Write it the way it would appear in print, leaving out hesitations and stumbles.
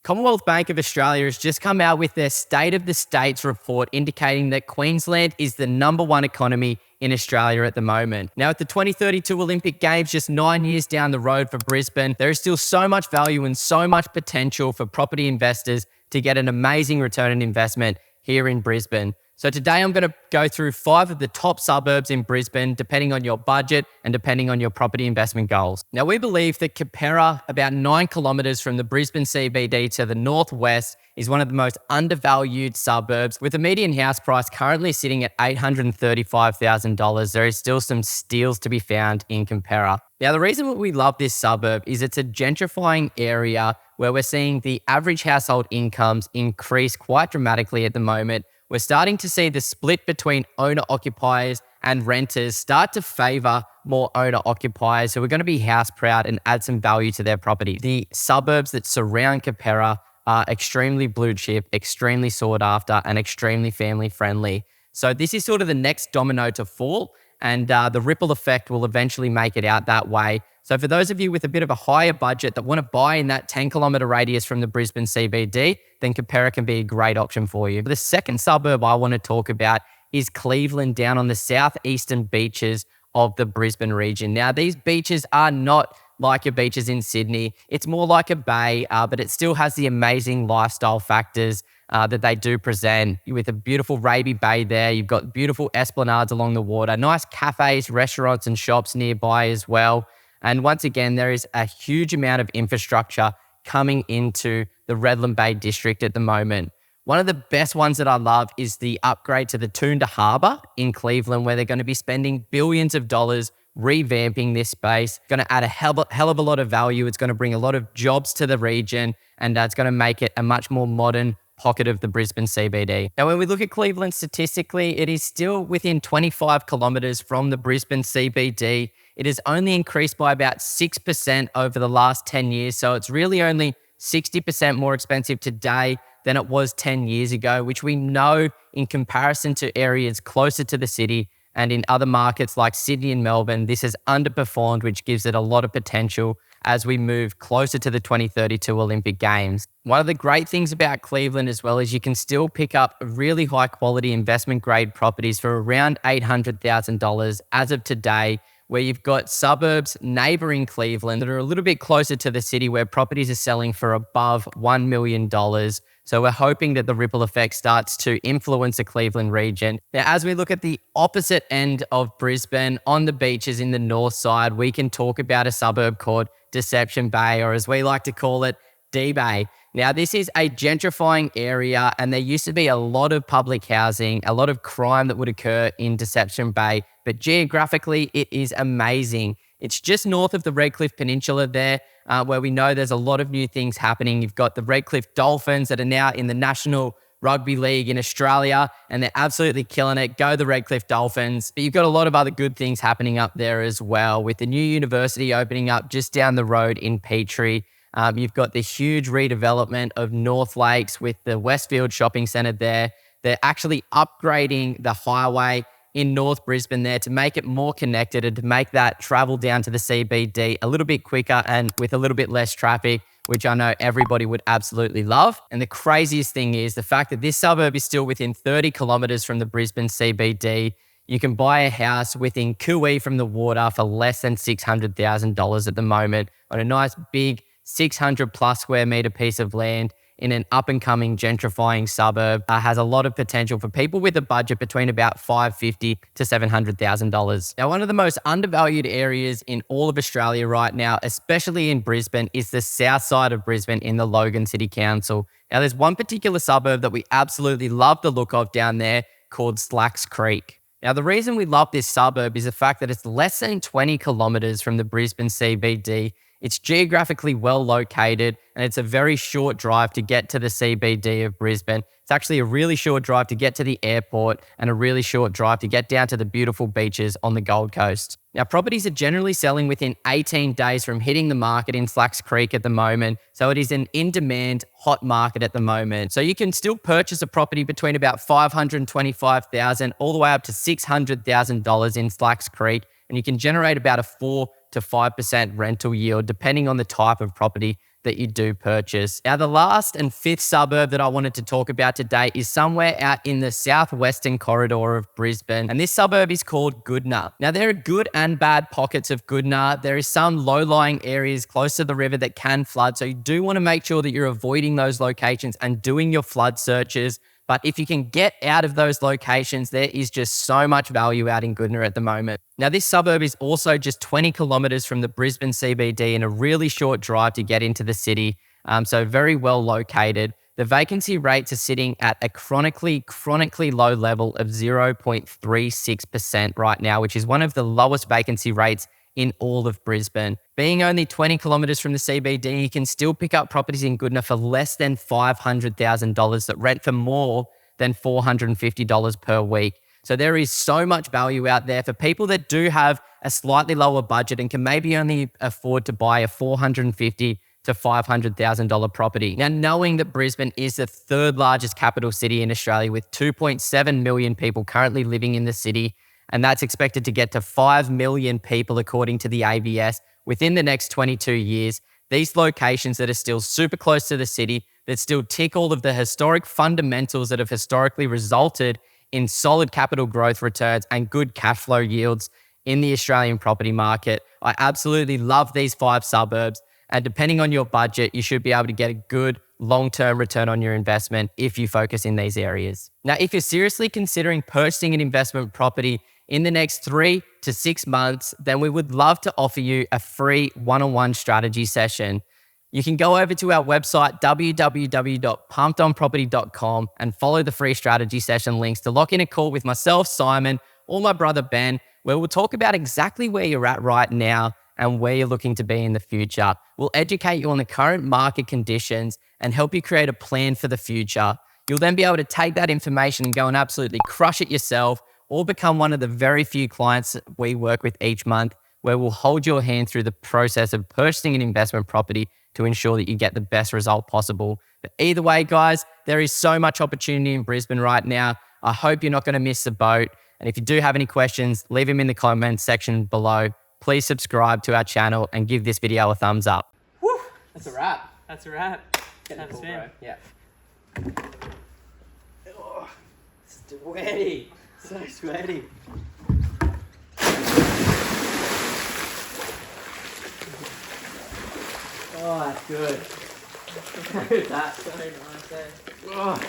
Commonwealth Bank of Australia has just come out with their State of the States report indicating that Queensland is the #1 economy in Australia at the moment. Now, at the 2032 Olympic Games, just 9 years down the road for Brisbane, there is still so much value and so much potential for property investors to get an amazing return on investment here in Brisbane. So today I'm going to go through 5 of the top suburbs in Brisbane, depending on your budget and depending on your property investment goals. Now, we believe that Keperra, about 9 kilometres from the Brisbane CBD to the northwest, is one of the most undervalued suburbs. With the median house price currently sitting at $835,000, there is still some steals to be found in Keperra. Now, the reason we love this suburb is it's a gentrifying area where we're seeing the average household incomes increase quite dramatically at the moment. We're starting to see the split between owner-occupiers and renters start to favour more owner-occupiers who are going to be house proud and add some value to their property. The suburbs that surround Keperra are extremely blue chip, extremely sought after, and extremely family friendly. So this is sort of the next domino to fall, and the ripple effect will eventually make it out that way. So for those of you with a bit of a higher budget that want to buy in that 10-kilometre radius from the Brisbane CBD, then Keperra can be a great option for you. The second suburb I want to talk about is Cleveland, down on the southeastern beaches of the Brisbane region. Now, these beaches are not like your beaches in Sydney. It's more like a bay, but it still has the amazing lifestyle factors that they do present. With a beautiful Raby Bay there, you've got beautiful esplanades along the water, nice cafes, restaurants and shops nearby as well. And once again, there is a huge amount of infrastructure coming into the Redland Bay district at the moment. One of the best ones that I love is the upgrade to the Toondah Harbour in Cleveland, where they're going to be spending billions of dollars revamping this space. Going to add a hell of a lot of value. It's going to bring a lot of jobs to the region, and it's going to make it a much more modern pocket of the Brisbane CBD. Now, when we look at Cleveland statistically, it is still within 25 kilometres from the Brisbane CBD. It has only increased by about 6% over the last 10 years. So it's really only 60% more expensive today than it was 10 years ago, which we know in comparison to areas closer to the city and in other markets like Sydney and Melbourne, this has underperformed, which gives it a lot of potential as we move closer to the 2032 Olympic Games. One of the great things about Cleveland as well is you can still pick up really high quality investment grade properties for around $800,000 as of today, where you've got suburbs neighbouring Cleveland that are a little bit closer to the city where properties are selling for above $1 million. So we're hoping that the ripple effect starts to influence the Cleveland region. Now, as we look at the opposite end of Brisbane, on the beaches in the north side, we can talk about a suburb called Deception Bay, or as we like to call it, D-Bay. Now, this is a gentrifying area, and there used to be a lot of public housing, a lot of crime that would occur in Deception Bay, but geographically, it is amazing. It's just north of the Redcliffe Peninsula there, where we know there's a lot of new things happening. You've got the Redcliffe Dolphins that are now in the National Rugby League in Australia, and they're absolutely killing it. Go the Redcliffe Dolphins. But you've got a lot of other good things happening up there as well, with the new university opening up just down the road in Petrie. You've got the huge redevelopment of North Lakes with the Westfield Shopping Centre there. They're actually upgrading the highway in North Brisbane there to make it more connected and to make that travel down to the CBD a little bit quicker and with a little bit less traffic, which I know everybody would absolutely love. And the craziest thing is the fact that this suburb is still within 30 kilometres from the Brisbane CBD. You can buy a house within Cooee from the water for less than $600,000 at the moment on a nice big 600 plus square metre piece of land in an up-and-coming gentrifying suburb. Has a lot of potential for people with a budget between about $550,000 to $700,000. Now, one of the most undervalued areas in all of Australia right now, especially in Brisbane, is the south side of Brisbane in the Logan City Council. Now, there's one particular suburb that we absolutely love the look of down there called Slacks Creek. Now, the reason we love this suburb is the fact that it's less than 20 kilometres from the Brisbane CBD. It's geographically well located, and it's a very short drive to get to the CBD of Brisbane. It's actually a really short drive to get to the airport and a really short drive to get down to the beautiful beaches on the Gold Coast. Now, properties are generally selling within 18 days from hitting the market in Slacks Creek at the moment. So it is an in-demand, hot market at the moment. So you can still purchase a property between about $525,000 all the way up to $600,000 in Slacks Creek, and you can generate about a 4 to 5% rental yield, depending on the type of property that you do purchase. Now, the last and fifth suburb that I wanted to talk about today is somewhere out in the southwestern corridor of Brisbane, and this suburb is called Goodna. Now, there are good and bad pockets of Goodna. There is some low-lying areas close to the river that can flood, so you do want to make sure that you're avoiding those locations and doing your flood searches. But if you can get out of those locations, there is just so much value out in Goodna at the moment. Now, this suburb is also just 20 kilometers from the Brisbane CBD and a really short drive to get into the city. So very well located. The vacancy rates are sitting at a chronically low level of 0.36% right now, which is one of the lowest vacancy rates in all of Brisbane. Being only 20 kilometers from the CBD, you can still pick up properties in Goodna for less than $500,000 that rent for more than $450 per week. So there is so much value out there for people that do have a slightly lower budget and can maybe only afford to buy a $450,000 to $500,000 property. Now, knowing that Brisbane is the third largest capital city in Australia with 2.7 million people currently living in the city, and that's expected to get to 5 million people according to the ABS within the next 22 years. These locations that are still super close to the city, that still tick all of the historic fundamentals that have historically resulted in solid capital growth returns and good cash flow yields in the Australian property market. I absolutely love these 5 suburbs, and depending on your budget, you should be able to get a good long-term return on your investment if you focus in these areas. Now, if you're seriously considering purchasing an investment property in the next 3 to 6 months, then we would love to offer you a free one-on-one strategy session. You can go over to our website, www.pumpedonproperty.com, and follow the free strategy session links to lock in a call with myself, Simon, or my brother, Ben, where we'll talk about exactly where you're at right now and where you're looking to be in the future. We'll educate you on the current market conditions and help you create a plan for the future. You'll then be able to take that information and go and absolutely crush it yourself, or become one of the very few clients we work with each month, where we'll hold your hand through the process of purchasing an investment property to ensure that you get the best result possible. But either way, guys, there is so much opportunity in Brisbane right now. I hope you're not going to miss the boat. And if you do have any questions, leave them in the comments section below. Please subscribe to our channel and give this video a thumbs up. Woo! That's a wrap. That's a wrap. Getting Have a cool, spin. bro. Yeah. Oh, sweaty. So sweaty. Oh, that's good. Look at that. So nice, eh? Oh.